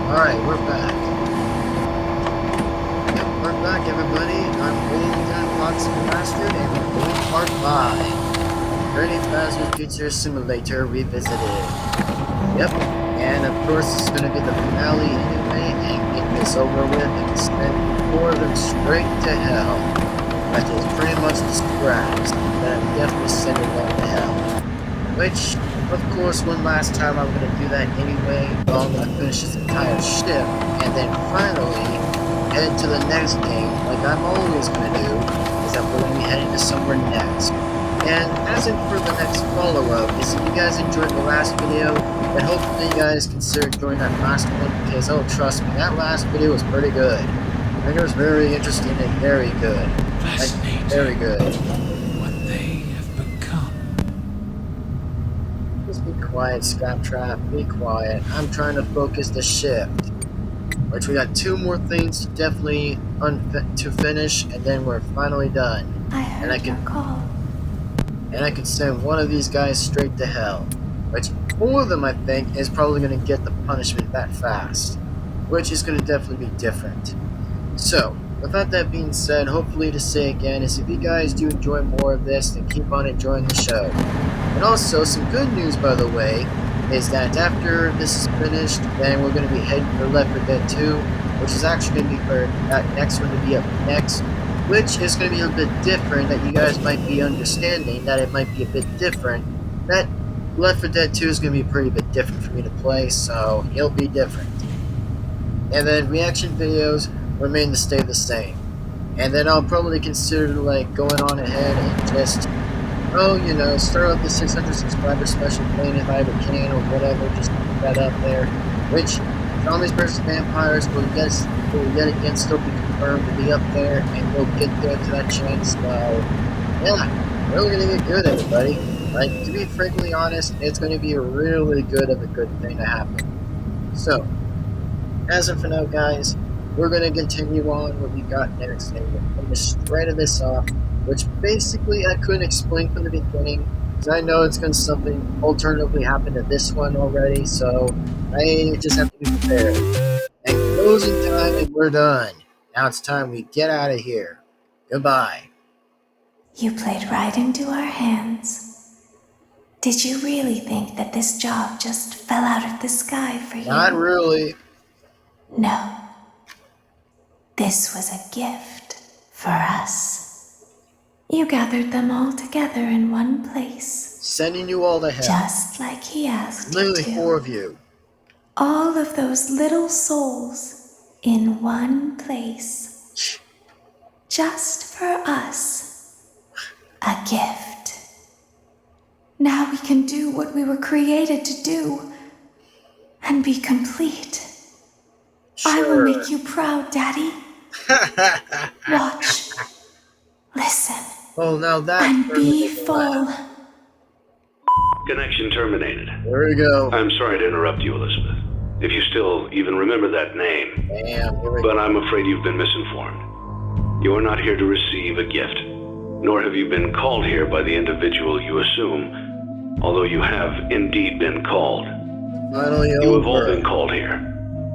Alright, we're back. Yep, we're back, everybody. I'm Devin-Foxy Revisted, and we're doing part 5. Freddy Fazbear Pizzeria Simulator Revisited. Yep, and of course it's gonna be the finale anyway, and get this over with and send 4 of them straight to hell. That is pretty much the scraps that I'm definitely sending them to hell. Which, of course, one last time I'm going to do that anyway, but I'm going to finish this entire ship, and then finally head to the next game, like I'm always going to do, is that we're going to be heading to somewhere next. And as in for the next follow-up, is if you guys enjoyed the last video, then hopefully you guys consider enjoying that last one, because oh, trust me, that last video was pretty good. I think it was very interesting and very good. Like, very good. Be quiet, Scaptrap. Be quiet. I'm trying to focus the shift. Which we got 2 more things to definitely to finish, and then we're finally done. I heard your call. And I can send one of these guys straight to hell. Which 4 of them, I think, is probably going to get the punishment that fast. Which is going to definitely be different. So, without that being said, hopefully to say again is if you guys do enjoy more of this, then keep on enjoying the show. And also, some good news, by the way, is that after this is finished, then we're going to be heading for Left 4 Dead 2, which is actually going to be for that next one to be up next, which is going to be a bit different, that you guys might be understanding, that it might be a bit different, that Left 4 Dead 2 is going to be pretty bit different for me to play, so it'll be different. And then reaction videos remain to stay the same. And then I'll probably consider like going on ahead and just start out the 600 subscriber special plane if I ever can or whatever, just put that up there. Which, Zombies vs. Vampires will yet again still be confirmed to be up there, and we'll get there to that chance. So, yeah, really gonna get good, everybody. Like, to be frankly honest, it's gonna be really good thing to happen. So, as of for now, guys, we're gonna continue on what we got next, and we're gonna straight this off. Which basically I couldn't explain from the beginning, because I know it's going to something alternatively happen to this one already, so I just have to be prepared. And closing time, and we're done. Now it's time we get out of here. Goodbye. You played right into our hands. Did you really think that this job just fell out of the sky for you? Not really. No. This was a gift for us. You gathered them all together in one place. Sending you all to hell. Just like he asked Literally you to. 4 of you. All of those little souls in one place. Just for us. A gift. Now we can do what we were created to do. And be complete. Sure. I will make you proud, Daddy. Watch. Listen. Oh, now that. And be full. Connection terminated. There we go. I'm sorry to interrupt you, Elizabeth. If you still even remember that name. Damn, but I'm afraid you've been misinformed. You are not here to receive a gift, nor have you been called here by the individual you assume, although you have indeed been called. Finally you have all been called here,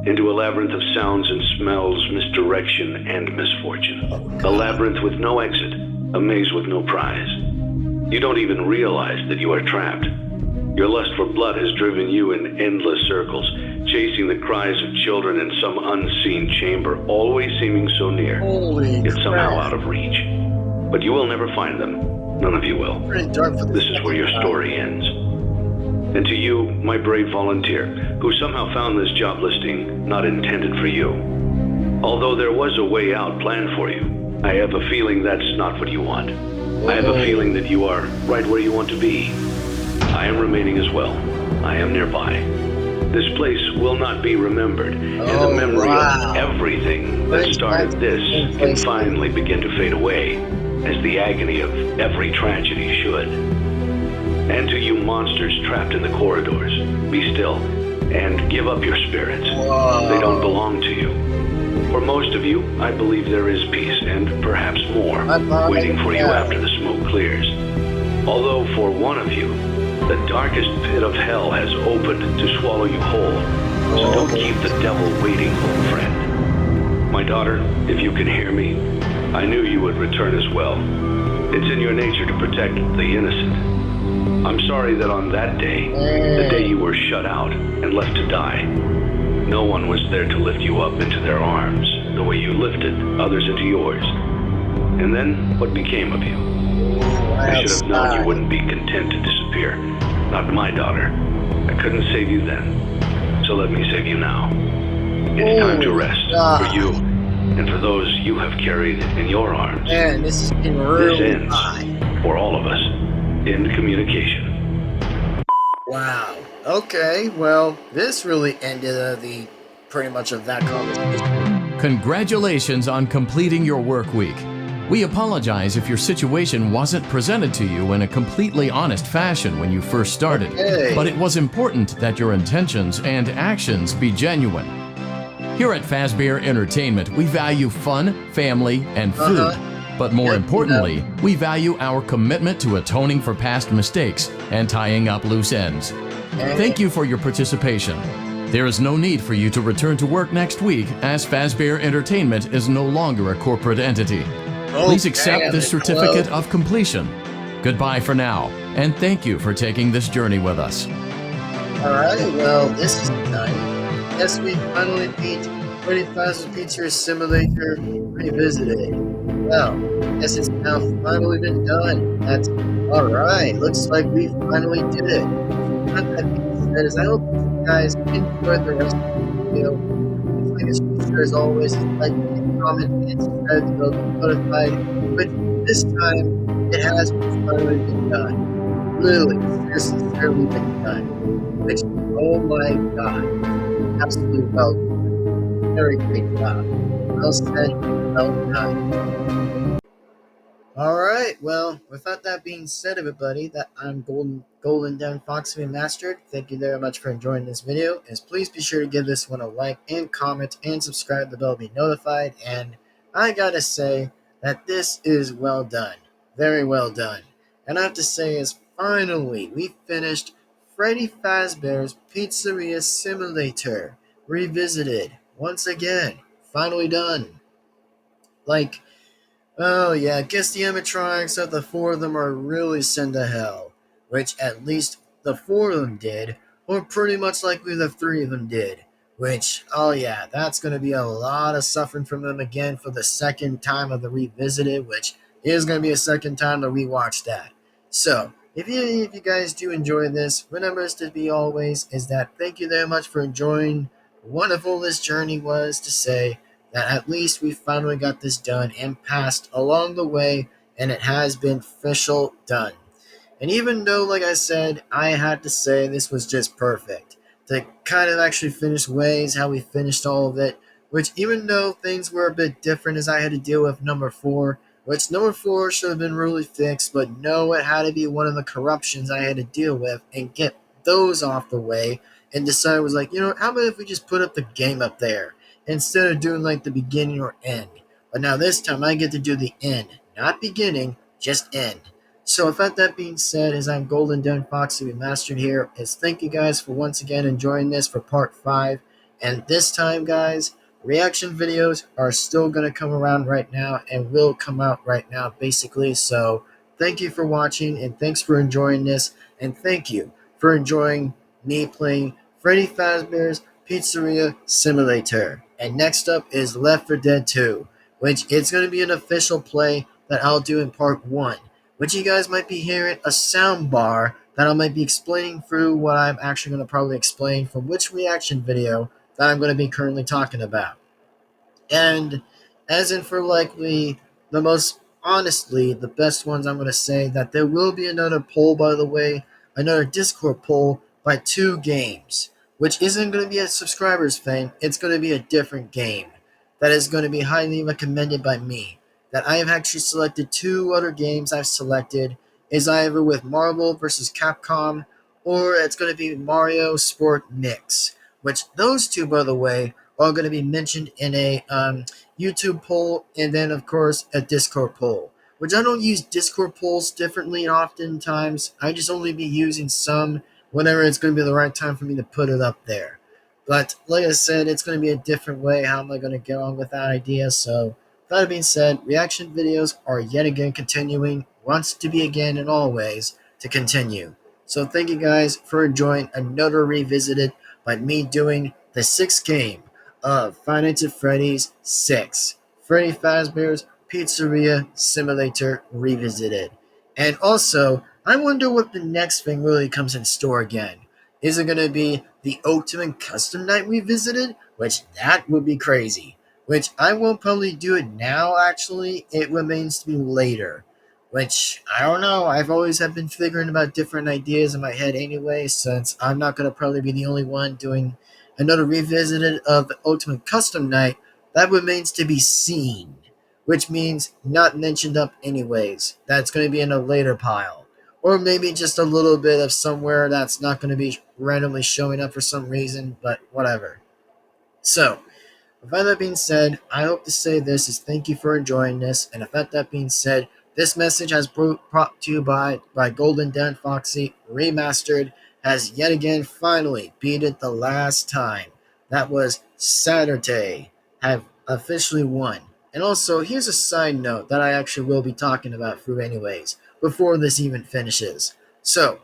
into a labyrinth of sounds and smells, misdirection, and misfortune. A labyrinth with no exit, a maze with no prize. You don't even realize that you are trapped. Your lust for blood has driven you in endless circles, chasing the cries of children in some unseen chamber, always seeming so near, yet somehow out of reach. But you will never find them. None of you will. This is where your story ends. And to you, my brave volunteer, who somehow found this job listing not intended for you. Although there was a way out planned for you, I have a feeling that's not what you want. I have a feeling that you are right where you want to be. I am remaining as well. I am nearby. This place will not be remembered, and the memory of everything that started this can finally begin to fade away, as the agony of every tragedy should. And to you monsters trapped in the corridors, be still and give up your spirits. They don't belong to you. For most of you, I believe there is peace and perhaps more waiting for you after the smoke clears. Although for one of you, the darkest pit of hell has opened to swallow you whole, So don't keep the devil waiting, old friend. My daughter, if you can hear me, I knew you would return as well. It's in your nature to protect the innocent. I'm sorry that on that day, the day you were shut out and left to die, no one was there to lift you up into their arms the way you lifted others into yours. And then, what became of you? I should have known you wouldn't be content to disappear. Not my daughter. I couldn't save you then. So let me save you now. It's time to rest for you and for those you have carried in your arms. Man, this is getting This really ends, high. for all of us, in communication. Wow. Okay, well, this really ended the pretty much of that conversation. Congratulations on completing your work week. We apologize if your situation wasn't presented to you in a completely honest fashion when you first started, but it was important that your intentions and actions be genuine. Here at Fazbear Entertainment, we value fun, family, and food. But more importantly, we value our commitment to atoning for past mistakes and tying up loose ends. Thank you for your participation. There is no need for you to return to work next week, as Fazbear Entertainment is no longer a corporate entity. Please accept this certificate of completion. Goodbye for now, and thank you for taking this journey with us. Alright, well, this is done. Yes, we finally beat Freddy Fazbear's Pizzeria Simulator Revisited. Well, yes, it's now finally been done. That's alright. Looks like we finally did it. Not that being said, I hope you guys enjoyed the rest of the video. Like as feature as always, like, comment, and subscribe to be notified. But this time, it has finally been done. Literally, sincerely been done. Which, oh my god, absolutely well done. Very great job. Well said, well done. Alright, well, without that being said, everybody, that I'm Golden Devin-Foxy Remastered. Thank you very much for enjoying this video. And please be sure to give this one a like and comment and subscribe the bell to be notified. And I gotta say that this is well done. Very well done. And I have to say is finally we finished Freddy Fazbear's Pizzeria Simulator Revisited. Once again, finally done. Like, oh yeah, I guess the animatronics of the four of them are really sent to hell. Which at least the four of them did, or pretty much like the three of them did. Which, oh yeah, that's going to be a lot of suffering from them again for the second time of the Revisited, which is going to be a second time to rewatch that. So, if you guys do enjoy this, remember to be always is that thank you very much for enjoying wonderful this journey was to say that at least we finally got this done and passed along the way, and it has been official done. And even though, like I said, I had to say this was just perfect, to kind of actually finish ways how we finished all of it, which even though things were a bit different as I had to deal with number 4, which number 4 should have been really fixed, but no, it had to be one of the corruptions I had to deal with and get those off the way, and decided was like, how about if we just put up the game up there, instead of doing like the beginning or end. But now this time I get to do the end, not beginning, just end. So without that being said, as I'm Golden Devin-Foxy Remastered here, is thank you guys for once again enjoying this for part 5. And this time, guys, reaction videos are still going to come around right now and will come out right now, basically. So thank you for watching, and thanks for enjoying this, and thank you for enjoying me playing Freddy Fazbear's Pizzeria Simulator. And next up is Left 4 Dead 2, which it's going to be an official play that I'll do in part 1. Which you guys might be hearing a sound bar that I might be explaining through what I'm actually going to probably explain from which reaction video that I'm going to be currently talking about. And as in for likely the most honestly, the best ones, I'm going to say that there will be another poll, by the way, another Discord poll by 2 games, which isn't going to be a subscribers thing. It's going to be a different game that is going to be highly recommended by me. That I have actually selected 2 other games I've selected is either with Marvel vs. Capcom, or it's going to be Mario Sport Mix, which those 2, by the way, are going to be mentioned in a YouTube poll, and then of course a Discord poll, which I don't use Discord polls differently oftentimes. I just only be using some whenever it's going to be the right time for me to put it up there. But like I said, it's going to be a different way. How am I going to get on with that idea? So, that being said, reaction videos are yet again continuing, wants to be again and always to continue. So thank you guys for enjoying another Revisited by me doing the sixth game of Five Nights at Freddy's 6. Freddy Fazbear's Pizzeria Simulator Revisited. And also, I wonder what the next thing really comes in store again. Is it going to be the Ultimate Custom Night Revisited? Which that would be crazy. Which I won't probably do it now, actually. It remains to be later. Which, I don't know. I've always have been figuring about different ideas in my head anyway, since I'm not going to probably be the only one doing another Revisited of the Ultimate Custom Night. That remains to be seen. Which means not mentioned up anyways. That's going to be in a later pile. Or maybe just a little bit of somewhere that's not going to be randomly showing up for some reason, but whatever. So, with that being said, I hope to say this is thank you for enjoying this, and with that being said, this message has brought to you by Golden Devin-Foxy Remastered has yet again finally beat it the last time. That was Saturday, have officially won. And also, here's a side note that I actually will be talking about through anyways, before this even finishes. So,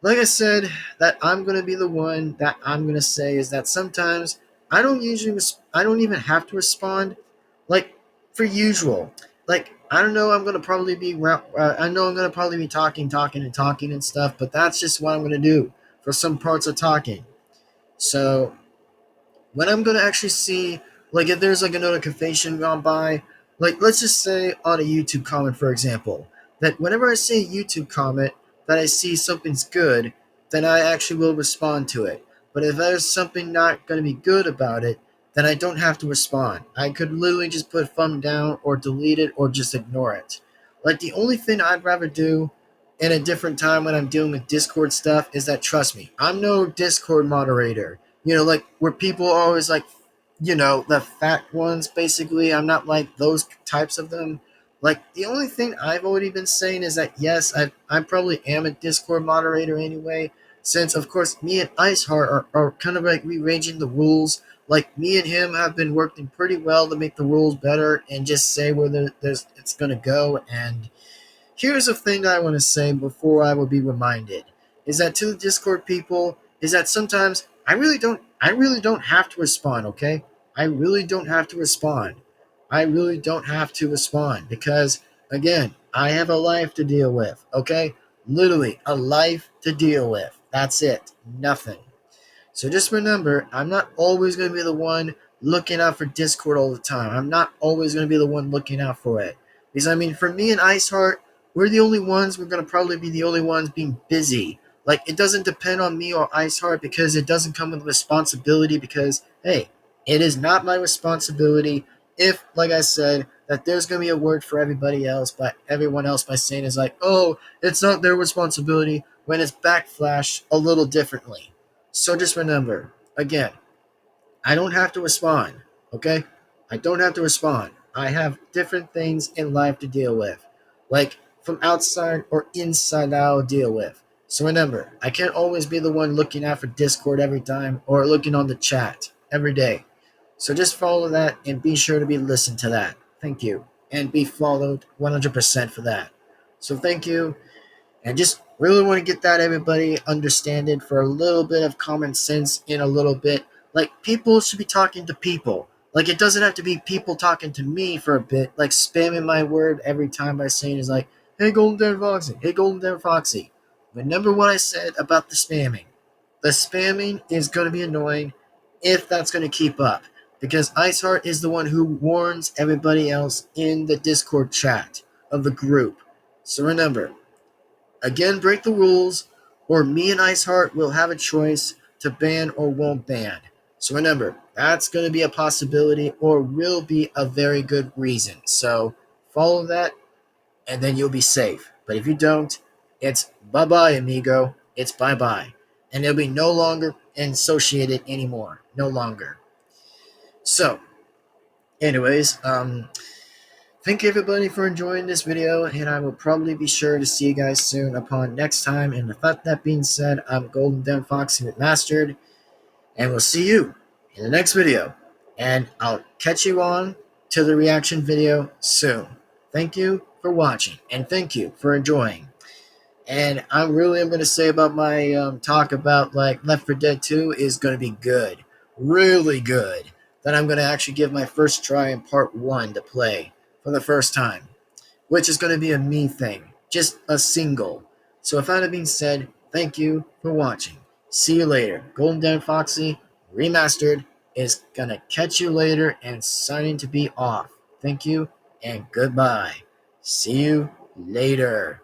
like I said, that I'm going to be the one that I'm going to say is that sometimes I don't even have to respond like for usual. Like, I don't know, I'm going to probably be, I know I'm going to probably be talking and stuff, but that's just what I'm going to do for some parts of talking. So, when I'm going to actually see, like, if there's like a notification gone by, like, let's just say on a YouTube comment, for example, that whenever I see a YouTube comment that I see something's good, then I actually will respond to it. But if there's something not going to be good about it, then I don't have to respond. I could literally just put thumb down or delete it or just ignore it. Like, the only thing I'd rather do in a different time when I'm dealing with Discord stuff is that, trust me, I'm no Discord moderator. You know, like, where people are always like, you know, the fat ones, basically. I'm not like those types of them. Like, the only thing I've already been saying is that, yes, I probably am a Discord moderator anyway, since, of course, me and Iceheart are kind of like rearranging the rules. Like, me and him have been working pretty well to make the rules better and just say where it's going to go. And here's a thing that I want to say before I will be reminded, is that to the Discord people, is that sometimes I really don't have to respond, okay? I really don't have to respond. I really don't have to respond because, again, I have a life to deal with, okay? Literally, a life to deal with. That's it. Nothing. So just remember, I'm not always going to be the one looking out for Discord all the time. I'm not always going to be the one looking out for it. Because, I mean, for me and Iceheart, we're going to probably be the only ones being busy. Like, it doesn't depend on me or Iceheart because it doesn't come with responsibility because, hey, it is not my responsibility if, like I said, that there's going to be a word for everybody else, but everyone else by saying is like, oh, it's not their responsibility when it's backflashed a little differently. So just remember, again, I don't have to respond, okay? I don't have to respond. I have different things in life to deal with, like from outside or inside I'll deal with. So remember, I can't always be the one looking out for Discord every time or looking on the chat every day. So just follow that and be sure to be listened to that. Thank you. And be followed 100% for that. So thank you. And just really want to get that everybody understand it for a little bit of common sense in a little bit. Like, people should be talking to people. Like, it doesn't have to be people talking to me for a bit, like spamming my word every time by saying is like, hey, Golden Devin-Foxy, hey, Golden Devin-Foxy. Remember what I said about the spamming. The spamming is going to be annoying if that's going to keep up. Because Iceheart is the one who warns everybody else in the Discord chat of the group. So remember, again, break the rules, or me and Iceheart will have a choice to ban or won't ban. So remember, that's going to be a possibility or will be a very good reason. So follow that, and then you'll be safe. But if you don't, it's bye-bye, amigo. It's bye-bye. And it'll be no longer associated anymore. No longer. So, anyways, thank you everybody for enjoying this video, and I will probably be sure to see you guys soon upon next time. And with that being said, I'm Golden Devin-Foxy with Mastered, And we'll see you in the next video. And I'll catch you on to the reaction video soon. Thank you for watching, and thank you for enjoying. And I really am going to say about my talk about like Left 4 Dead 2 is going to be good. Really good. Then I'm going to actually give my first try in part 1 to play for the first time, which is going to be a me thing, just a single. So with that being said, thank you for watching. See you later. Golden Devin-Foxy Remastered is going to catch you later and signing to be off. Thank you and goodbye. See you later.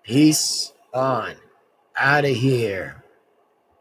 Peace on. Out of here.